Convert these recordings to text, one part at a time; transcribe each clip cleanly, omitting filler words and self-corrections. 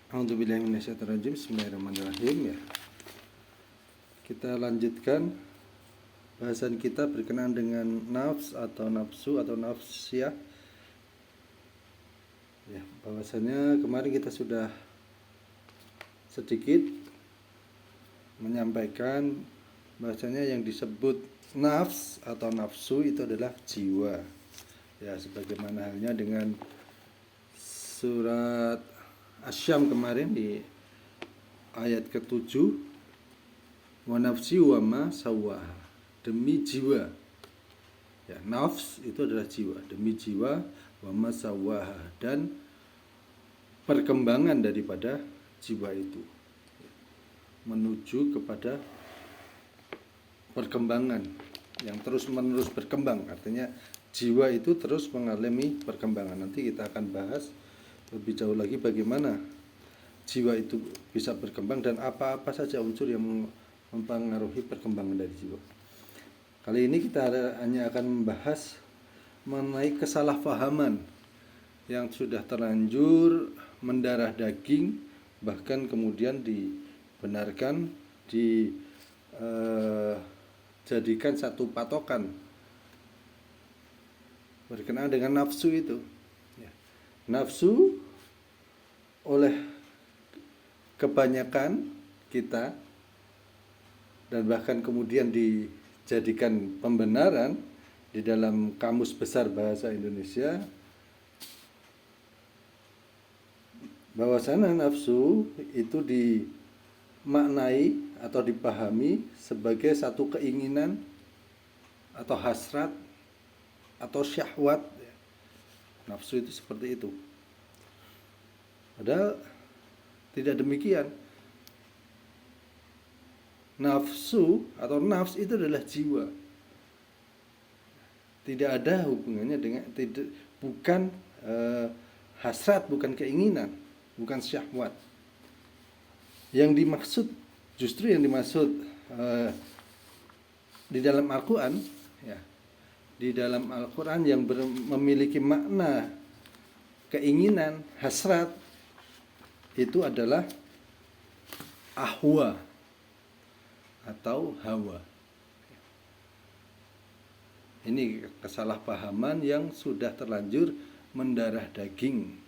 A'udzubillahi minasyaitonirrajim. Bismillahirrahmanirrahim ya. Kita lanjutkan bahasan kita berkenaan dengan nafs atau nafsu atau nafsiyah. Ya, bahwasannya kemarin kita sudah sedikit menyampaikan bahwasanya yang disebut nafs atau nafsu itu adalah jiwa. Ya, sebagaimana halnya dengan surat Asy-Syam kemarin di ayat ke-7, wa nafsi wa ma sawwaha, demi jiwa. Ya, nafs itu adalah jiwa, demi jiwa, wa ma sawwaha, dan perkembangan daripada jiwa itu menuju kepada perkembangan yang terus-menerus berkembang. Artinya jiwa itu terus mengalami perkembangan. Nanti kita akan bahas lebih jauh lagi bagaimana jiwa itu bisa berkembang dan apa-apa saja unsur yang mempengaruhi perkembangan dari jiwa. Kali ini kita hanya akan membahas mengenai kesalahpahaman yang sudah terlanjur mendarah daging, bahkan kemudian dibenarkan, dijadikan satu patokan berkenaan dengan nafsu itu. Nafsu oleh kebanyakan kita dan bahkan kemudian dijadikan pembenaran di dalam Kamus Besar Bahasa Indonesia, bahwasanya nafsu itu dimaknai atau dipahami sebagai satu keinginan atau hasrat atau syahwat. Nafsu itu seperti itu. Padahal tidak demikian. Nafsu atau nafs itu adalah jiwa. Tidak ada hubungannya dengan bukan hasrat, bukan keinginan, bukan syahwat. Yang dimaksud, justru yang dimaksud di dalam Al-Quran, ya, di dalam Al-Quran yang memiliki makna keinginan, hasrat, itu adalah ahwa atau hawa. Ini kesalahpahaman yang sudah terlanjur mendarah daging,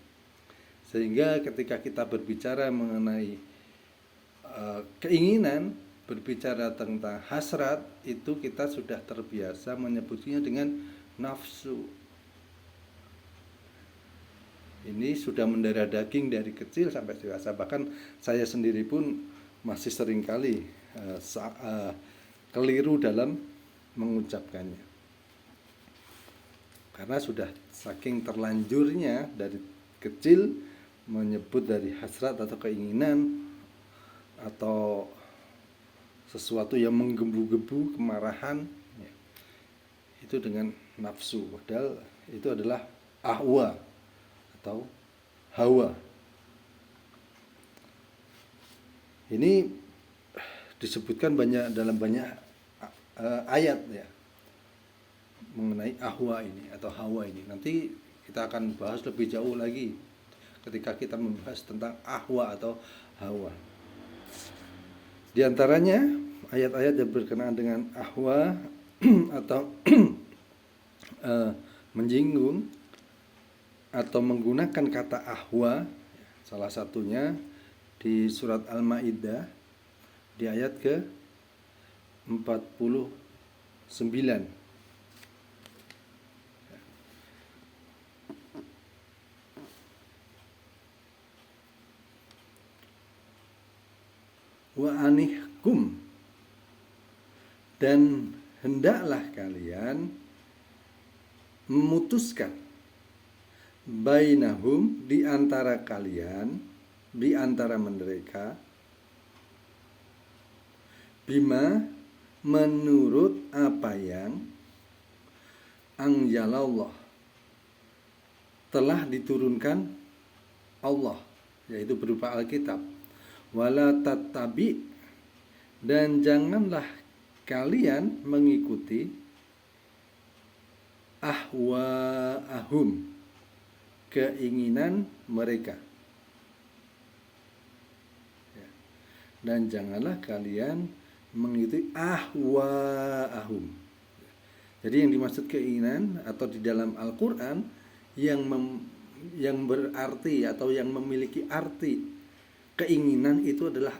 sehingga ketika kita berbicara mengenai keinginan, berbicara tentang hasrat, itu kita sudah terbiasa menyebutnya dengan nafsu. Ini sudah mendarah daging dari kecil sampai dewasa. Bahkan saya sendiri pun masih seringkali keliru dalam mengucapkannya, karena sudah saking terlanjurnya dari kecil menyebut dari hasrat atau keinginan atau sesuatu yang menggebu-gebu, kemarahan, ya, itu dengan nafsu. Padahal itu adalah ahwa atau hawa. Ini disebutkan dalam banyak ayat ya mengenai ahwa ini atau hawa ini. Nanti kita akan bahas lebih jauh lagi ketika kita membahas tentang ahwa atau hawa. Di antaranya ayat-ayat yang berkenaan dengan ahwa atau menyinggung atau menggunakan kata ahwa, salah satunya di surat Al-Maidah di ayat ke-49. Wa anihkum, dan hendaklah kalian memutuskan bainahum, di antara kalian, di antara mereka, bima, menurut apa yang anzalallah, telah diturunkan Allah, yaitu berupa Alkitab. Wala tattabi, dan janganlah kalian mengikuti ahwaahum, keinginan mereka. dan janganlah kalian mengikuti ahwaahum. Jadi yang dimaksud keinginan atau di dalam Al-Qur'an yang berarti atau yang memiliki arti keinginan itu adalah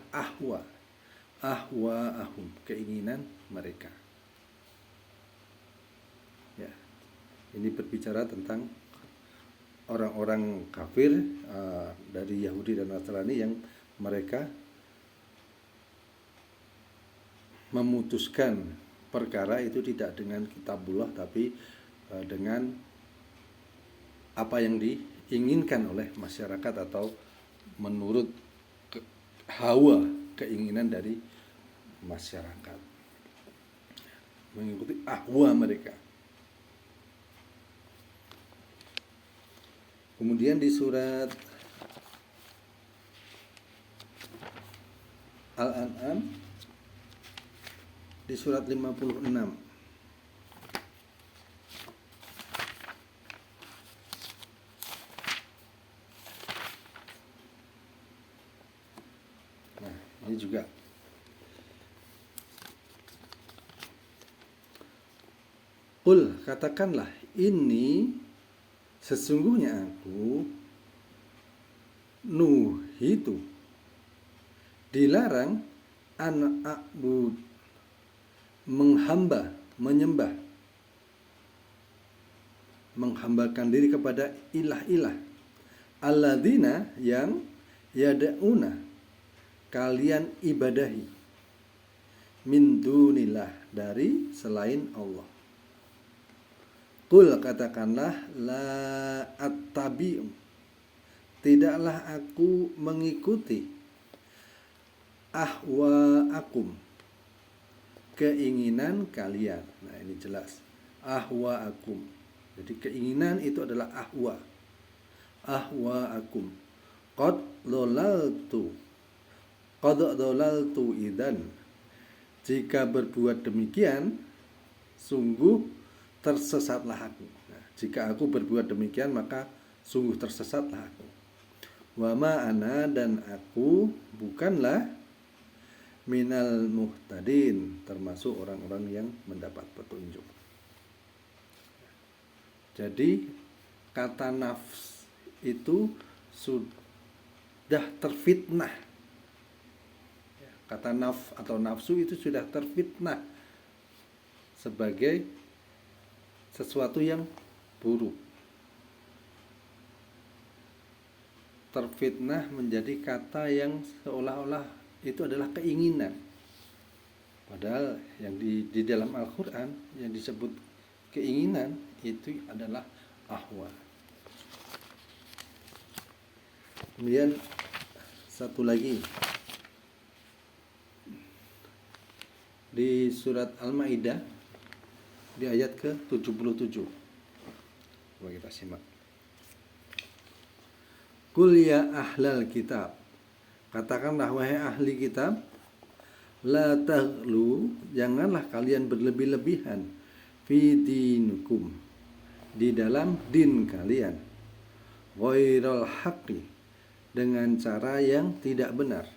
ahwaahum, keinginan mereka. Ya. Ini berbicara tentang orang-orang kafir dari Yahudi dan Nasrani yang mereka memutuskan perkara itu tidak dengan kitabullah tapi dengan apa yang diinginkan oleh masyarakat atau menurut hawa keinginan dari masyarakat, mengikuti ahwa mereka. Kemudian di surat Al-An'am di surat 56. Nah, ini juga Qul, katakanlah, ini sesungguhnya aku nuhitu, dilarang an a'bud, menyembah, menghambakan diri kepada ilah-ilah, alladzina, yang yada'una, kalian ibadahi, min dunillah, dari selain Allah. Qul, katakanlah, la attabi'u, tidaklah aku mengikuti ahwa'akum, keinginan kalian. Nah, ini jelas ahwa'akum. Jadi keinginan itu adalah ahwa'akum. Qad dhalaltu idzan, jika berbuat demikian sungguh tersesatlah aku. Nah, jika aku berbuat demikian maka sungguh tersesatlah aku. Wa ma ana, dan aku bukanlah minal muhtadin, termasuk orang-orang yang mendapat petunjuk. Jadi kata nafs itu sudah terfitnah. Kata naf atau nafsu itu sudah terfitnah sebagai sesuatu yang buruk. Terfitnah menjadi kata yang seolah-olah itu adalah keinginan. Padahal yang di dalam Al-Qur'an yang disebut keinginan itu adalah ahwa. Kemudian satu lagi di surat Al-Maidah di ayat ke-77. Coba kita simak. Qul ya ahlal kitab, katakanlah wahai ahli kitab, la taghlu, janganlah kalian berlebih-lebihan, fi dinukum, di dalam din kalian, ghairal haqqi, dengan cara yang tidak benar,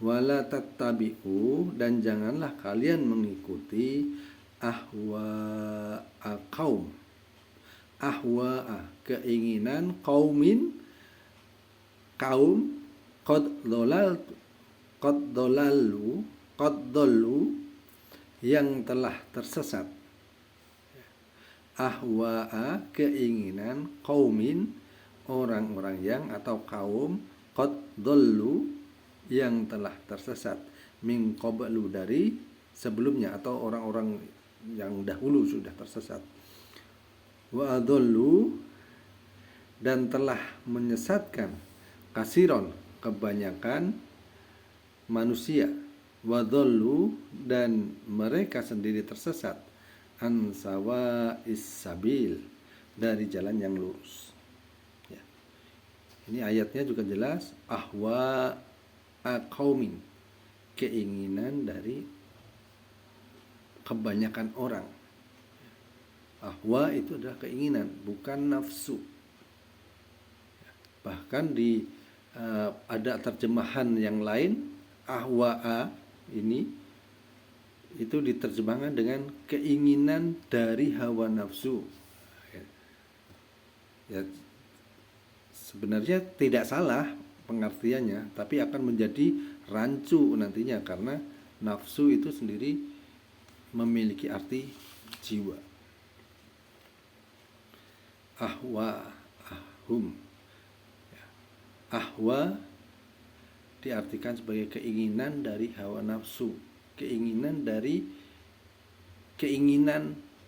wala tattabi'u, dan janganlah kalian mengikuti ahwa'a kaum, ahwa'a, keinginan kaum qad dhallu, yang telah tersesat. Ahwa'a, keinginan kaumin, orang-orang yang atau kaum, qad dhallu, yang telah tersesat, min qablu, dari sebelumnya atau orang-orang yang dahulu sudah tersesat. Wa adallu, dan telah menyesatkan, kasiron, kebanyakan manusia. Wa adallu, dan mereka sendiri tersesat, an sawa'is sabil, dari jalan yang lurus. Ya. Ini ayatnya juga jelas, ahwa qaumin, keinginan dari kebanyakan orang. Ahwa itu adalah keinginan, bukan nafsu. Bahkan di ada terjemahan yang lain, ahwa'a ini itu diterjemahkan dengan keinginan dari hawa nafsu. Ya, sebenarnya tidak salah pengertiannya, tapi akan menjadi rancu nantinya karena nafsu itu sendiri memiliki arti jiwa. Ahwa, ahum. Ahwa diartikan sebagai keinginan dari hawa nafsu, keinginan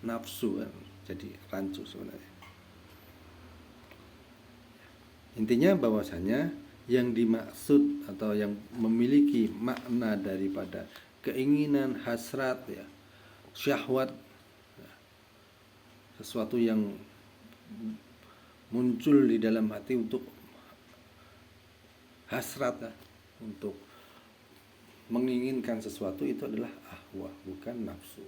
nafsu, jadi rancu sebenarnya. Intinya bahwasanya yang dimaksud atau yang memiliki makna daripada keinginan, hasrat, ya, syahwat, sesuatu yang muncul di dalam hati untuk hasrat, ya, untuk menginginkan sesuatu, itu adalah ahwa, bukan nafsu.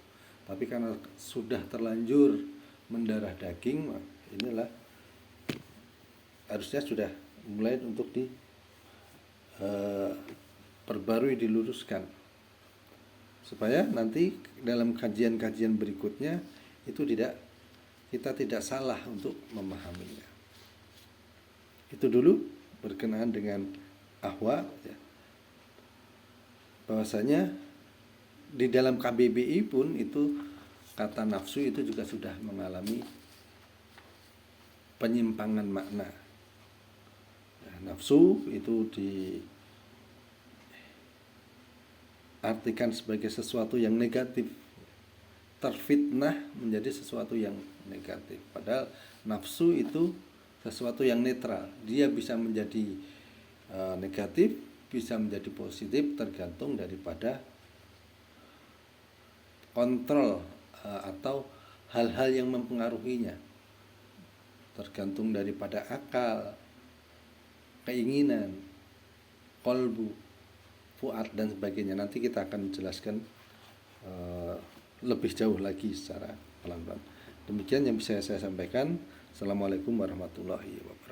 Tapi karena sudah terlanjur mendarah daging, inilah harusnya sudah mulai untuk perbarui, diluruskan, supaya nanti dalam kajian-kajian berikutnya itu kita tidak salah untuk memahaminya. Itu dulu berkenaan dengan ahwa, ya. Bahwasanya di dalam KBBI pun itu kata nafsu itu juga sudah mengalami penyimpangan makna. Nafsu itu diartikan sebagai sesuatu yang negatif, terfitnah menjadi sesuatu yang negatif. Padahal nafsu itu sesuatu yang netral, dia bisa menjadi negatif, bisa menjadi positif, tergantung daripada kontrol atau hal-hal yang mempengaruhinya, tergantung daripada akal, keinginan, kolbu, fuad, dan sebagainya. Nanti kita akan menjelaskan lebih jauh lagi secara pelan-pelan. Demikian yang bisa saya sampaikan. Assalamualaikum warahmatullahi wabarakatuh.